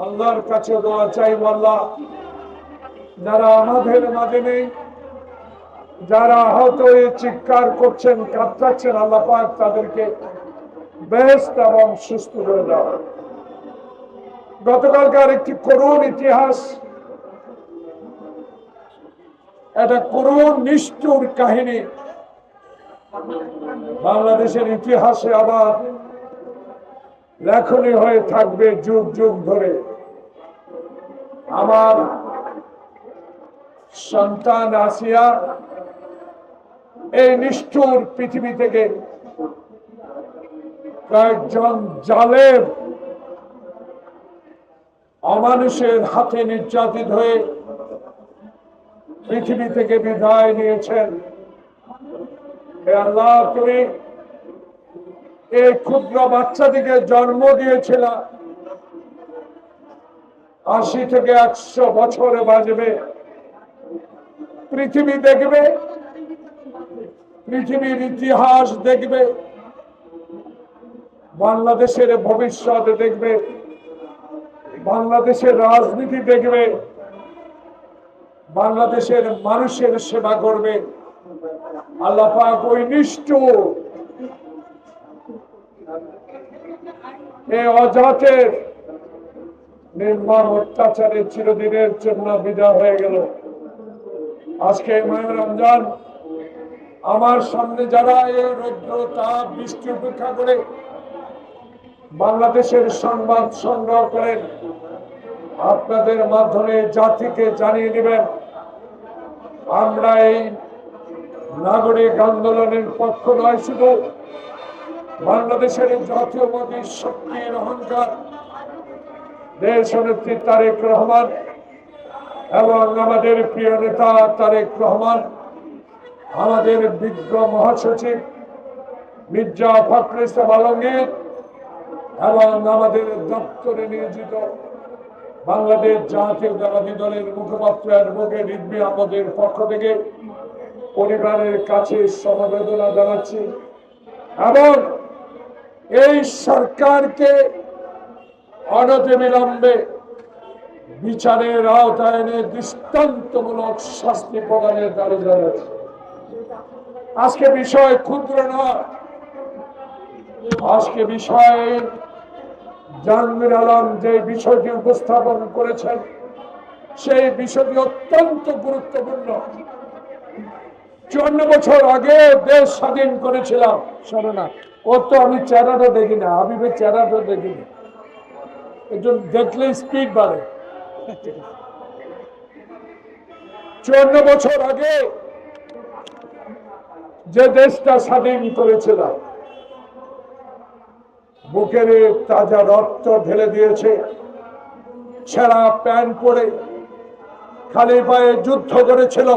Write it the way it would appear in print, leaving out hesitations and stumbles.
আল্লাহর কাছে দোয়া চাইব, আল্লাহ যারা আমাদের মাঝে নেই, যারা আহত হয়ে চিৎকার করছেন, কাঁদছেন, আল্লাহ পাক তাদেরকে বেহেশত এবং সুস্থ করে দাও। গতকালকার একটি করুণ ইতিহাস, একটা করুণ নিষ্ঠুর কাহিনী বাংলাদেশের ইতিহাসে আবার লেখনী হয়ে থাকবে যুগ যুগ ধরে। আমার সন্তান আসিয়া এই নিষ্ঠুর পৃথিবী থেকে কয়েকজন জালেম অমানুষের হাতে নির্যাতিত হয়ে পৃথিবী থেকে বিদায় নিয়েছেন। হে আল্লাহ, তুমি এই ক্ষুদ্র বাচ্চাটিকে জন্ম দিয়েছিল, 80 থেকে 100 বছরে বাঁচবে, পৃথিবী দেখবে, পৃথিবীর ইতিহাস দেখবে, বাংলাদেশের ভবিষ্যৎ দেখবে, বাংলাদেশের রাজনীতি দেখবে, বাংলাদেশের মানুষের সেবা করবে। আল্লাহ পাক ওই নিষ্ঠুর এই অজাতের নির্মম অত্যাচারে চিরদিনের জন্য বিদায় হয়ে গেল। আজকে মাহে রমজান, আমার সামনে যারা এই রৌদ্র তাপ বৃষ্টি উপেক্ষা করে বাংলাদেশের সংবাদ সংগ্রহ করেন, আপনাদের মাধ্যমে জাতিকে জানিয়ে দিবেন, আমরা এই নাগরিক আন্দোলনের পক্ষ নয়, শুধু বাংলাদেশের জাতীয়বাদী শক্তির অহংকার দেশ নেত্রী তারেক রহমান এবং আমাদের প্রিয় নেতা তারেক রহমান, আমাদের বিজ্ঞ মহাসচিব মির্জা ফখরুল ইসলাম আলমগীর এবং আমাদের দপ্তরে নিয়োজিত বাংলাদেশ জাতীয়তাবাদী দলের মুখপাত্র অ্যাডভোকেট রিজভী আহমদের পক্ষ থেকে পরিবারের কাছে সমবেদনা জানাচ্ছি এবং এই সরকারকে অনতিবিলম্বে বিচারের আওতায় এনে দৃষ্টান্তমূলক শাস্তি প্রদানের দাবি জানাচ্ছি। আজকে বিষয় ক্ষুদ্র নয়, আজকে বিষয়ে জাহাঙ্গীর আলম যে বিষয়টি উপস্থাপন করেছেন সেই বিষয়টি অত্যন্ত গুরুত্বপূর্ণ। 54 বছর আগে দেশ স্বাধীন করেছিলাম। শোনো না, ওর তো আমি চেহারাটা দেখি না, হাবিবের চেহারাটা দেখি না, একজন দেখলে স্পিড বাড়ে। 54 বছর আগে যে দেশটা স্বাধীন করেছিলাম, বুকের তাজা রক্ত ঢেলে দিয়েছে, ছেঁড়া প্যান্ট পরে খালি পায়ে যুদ্ধ করেছিল।